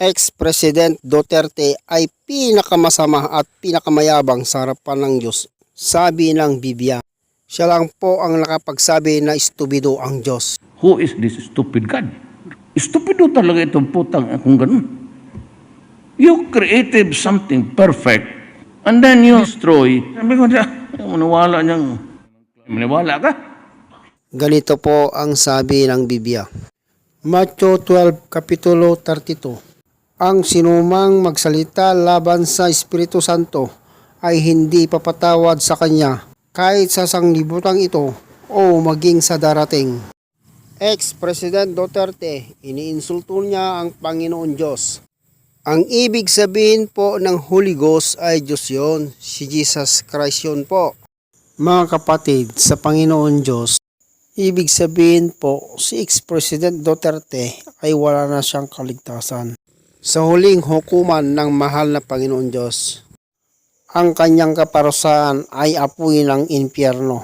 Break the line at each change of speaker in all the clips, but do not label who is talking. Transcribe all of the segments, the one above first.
Ex-President Duterte ay pinakamasama at pinakamayabang sa harapan ng Diyos, sabi ng Biblia. Siya lang po ang nakapagsabi na estupido ang Diyos.
Who is this stupid God? Stupido talaga itong putang kung ganun. You created something perfect and then you destroy. Sabi ko, maniwala ka?
Ganito po ang sabi ng Biblia. Matthew 12, Kapitulo 32. Ang sinumang magsalita laban sa Espiritu Santo ay hindi papatawad sa kanya kahit sa sanglibutang ito o maging sa darating. Ex-President Duterte, iniinsulto niya ang Panginoon Diyos. Ang ibig sabihin po ng Holy Ghost ay Diyos yun, si Jesus Christ yun po. Mga kapatid, sa Panginoon Diyos, ibig sabihin po si ex-President Duterte ay wala na siyang kaligtasan. Sa huling hukuman ng mahal na Panginoon Diyos, ang kanyang kaparusahan ay apoy ng impyerno.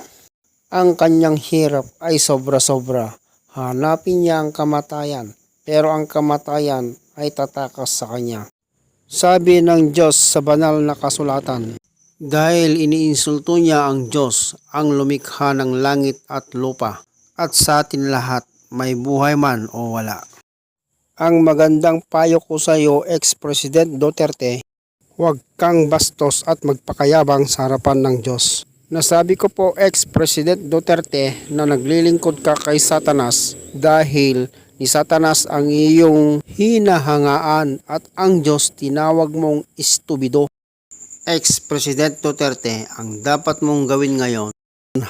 Ang kanyang hirap ay sobra-sobra. Hanapin niya ang kamatayan, pero ang kamatayan ay tatakas sa kanya. Sabi ng Diyos sa banal na kasulatan, dahil iniinsulto niya ang Diyos, ang lumikha ng langit at lupa, at sa atin lahat, may buhay man o wala. Ang magandang payo ko sa iyo, ex-President Duterte, huwag kang bastos at magpakayabang sa harapan ng Diyos. Nasabi ko po, ex-President Duterte, na naglilingkod ka kay Satanas dahil ni Satanas ang iyong hinahangaan at ang Diyos tinawag mong estupido. Ex-President Duterte, ang dapat mong gawin ngayon,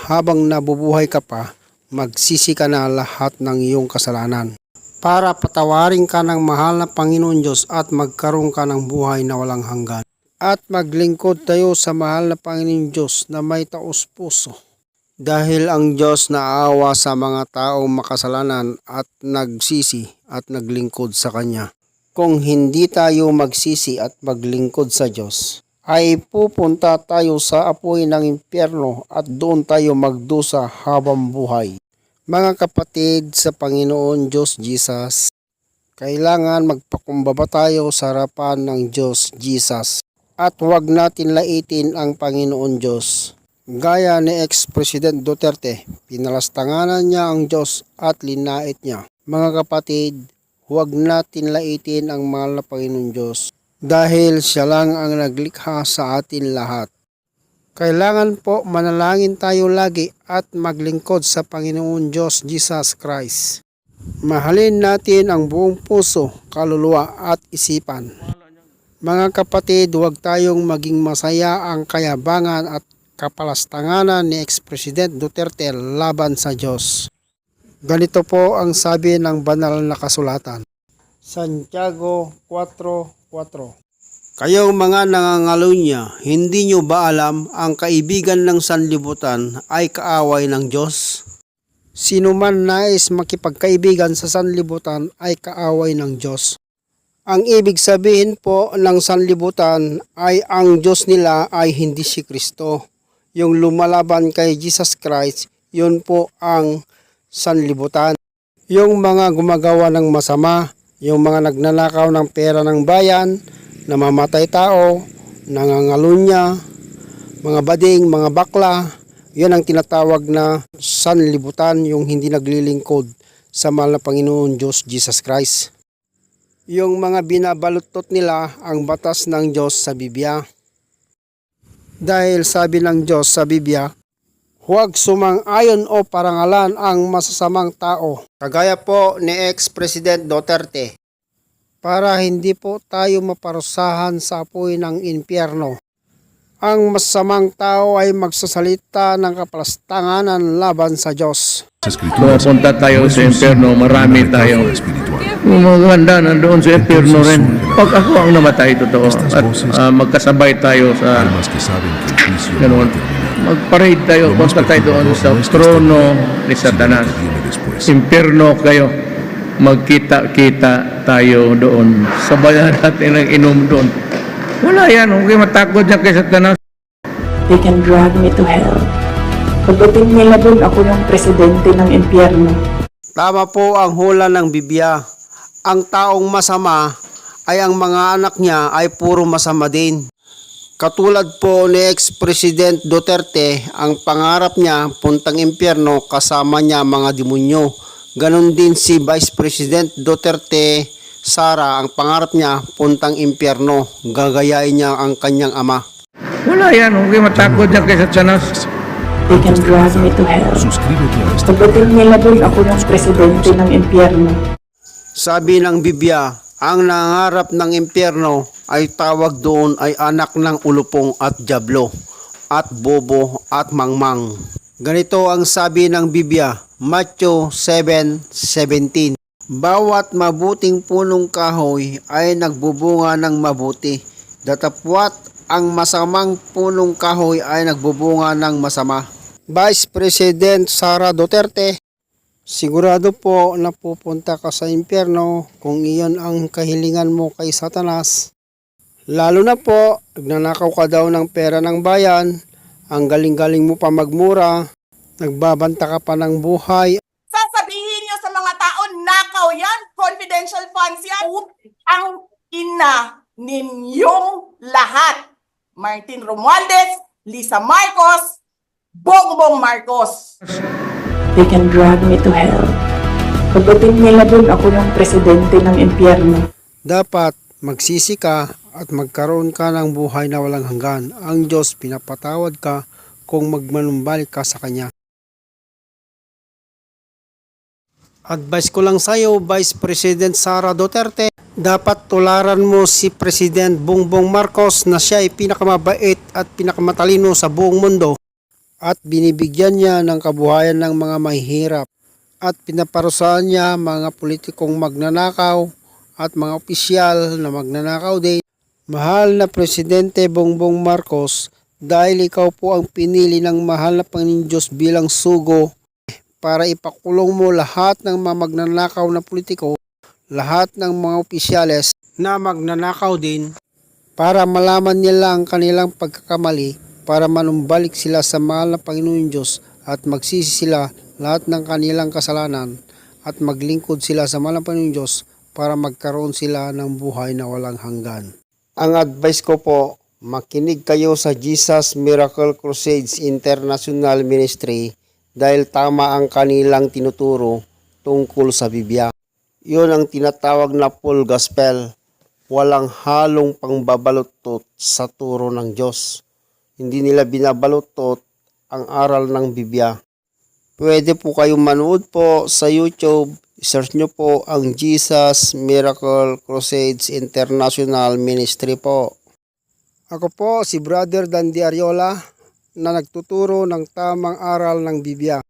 habang nabubuhay ka pa, magsisi ka na lahat ng iyong kasalanan, para patawarin ka ng mahal na Panginoon Diyos at magkaroon ka ng buhay na walang hanggan. At maglingkod tayo sa mahal na Panginoon Diyos na may taos puso. Dahil ang Diyos naawa sa mga taong makasalanan at nagsisi at naglingkod sa Kanya. Kung hindi tayo magsisi at maglingkod sa Diyos, ay pupunta tayo sa apoy ng impyerno at doon tayo magdusa habang buhay. Mga kapatid sa Panginoon Diyos Jesus, kailangan magpakumbaba tayo sa harapan ng Diyos Jesus at huwag natin laitin ang Panginoon Diyos. Gaya ni ex-President Duterte, pinalastanganan niya ang Diyos at linait niya. Mga kapatid, huwag natin laitin ang mahal na Panginoon Diyos dahil siya lang ang naglikha sa atin lahat. Kailangan po manalangin tayo lagi at maglingkod sa Panginoon Diyos Jesus Christ. Mahalin natin ang buong puso, kaluluwa at isipan. Mga kapatid, huwag tayong maging masaya ang kayabangan at kapalastanganan ni ex-President Duterte laban sa Diyos. Ganito po ang sabi ng banal na kasulatan. Santiago 4:4. Kayong mga nangangalunya, hindi nyo ba alam ang kaibigan ng sanlibutan ay kaaway ng Diyos? Sino man nais makipagkaibigan sa sanlibutan ay kaaway ng Diyos. Ang ibig sabihin po ng sanlibutan ay ang Diyos nila ay hindi si Kristo. Yung lumalaban kay Jesus Christ, yun po ang sanlibutan. Yung mga gumagawa ng masama, yung mga nagnanakaw ng pera ng bayan, namamatay tao, nangangalunya, mga bading, mga bakla, yan ang tinatawag na sanlibutan, yung hindi naglilingkod sa mahal na Panginoon Diyos Jesus Christ. Yung mga binabalutot nila ang batas ng Diyos sa Biblia. Dahil sabi ng Diyos sa Biblia, huwag sumang-ayon o parangalan ang masasamang tao, kagaya po ni ex-President Duterte, para hindi po tayo maparusahan sa apoy ng impyerno. Ang masamang tao ay magsasalita ng kapalastanganan laban sa Diyos.
Pupunta tayo sa impyerno, marami tayo. Maganda na doon sa impyerno rin. Pag ako ang namatay, totoo, at magkasabay tayo sa ganoon. Mag-parade tayo, punta tayo doon sa trono ni Satanas. Impyerno kayo. Magkita-kita tayo doon. Sabayan natin ang inom doon. Wala yan. Huwag kayo matakot dyan kay Satanas.
They can drag me to hell. Pagdating nila doon, ako yung presidente ng impyerno.
Tama po ang hula ng Biblia. Ang taong masama ay ang mga anak niya ay puro masama din. Katulad po ni ex-president Duterte, ang pangarap niya puntang impyerno kasama niya mga demonyo. Ganon din si Vice President Duterte Sara, ang pangarap niya puntang impyerno. Gagayain niya ang kanyang ama.
Wala yan, huwag kayo matakot yan kay Satanas.
They can drag me to hell.
Suscríbete a este
Pagdating nila dun, ako yung presidente ng impyerno.
Sabi ng Biblia, ang nangarap ng impyerno ay tawag doon ay anak ng ulupong at dyablo, at bobo at mangmang. Ganito ang sabi ng Biblia, Matthew 7:17. Bawat mabuting punong kahoy ay nagbubunga ng mabuti, datapwat ang masamang punong kahoy ay nagbubunga ng masama. Vice President Sara Duterte, sigurado po na pupunta ka sa impyerno kung iyon ang kahilingan mo kay Satanas. Lalo na po, nagnanakaw ka daw ng pera ng bayan, ang galing-galing mo pa magmura, nagbabanta ka pa ng buhay.
Sasabihin niyo sa mga tao, nakaw yan, confidential funds yan. Ang ina ninyong lahat. Martin Romualdez, Lisa Marcos, Bongbong Marcos.
They can drag me to hell. Pagdating nila dun, ako yung presidente ng impyerno.
Dapat magsisi ka at magkaroon ka ng buhay na walang hanggan. Ang Diyos pinapatawad ka kung magmanumbalik ka sa Kanya. Advice ko lang sa iyo, Vice President Sara Duterte, dapat tularan mo si President Bongbong Marcos na siya ay pinakamabait at pinakamatalino sa buong mundo at binibigyan niya ng kabuhayan ng mga mahihirap at pinaparusahan niya mga politikong magnanakaw at mga opisyal na magnanakaw din. Mahal na Presidente Bongbong Marcos, dahil ikaw po ang pinili ng mahal na Panginoon Diyos bilang sugo para ipakulong mo lahat ng mga magnanakaw na politiko, lahat ng mga opisyales na magnanakaw din, para malaman nila ang kanilang pagkakamali, para manumbalik sila sa mahal na Panginoon Diyos at magsisi sila lahat ng kanilang kasalanan at maglingkod sila sa mahal na Panginoon Diyos para magkaroon sila ng buhay na walang hanggan. Ang advice ko po, makinig kayo sa Jesus Miracle Crusades International Ministry dahil tama ang kanilang tinuturo tungkol sa Biblia. Yun ang tinatawag na full gospel. Walang halong pangbabalutot sa turo ng Diyos. Hindi nila binabalutot ang aral ng Biblia. Pwede po kayong manood po sa YouTube. Search nyo po ang Jesus Miracle Crusades International Ministry po. Ako po si Brother Dandy Ariola na nagtuturo ng tamang aral ng Biblia.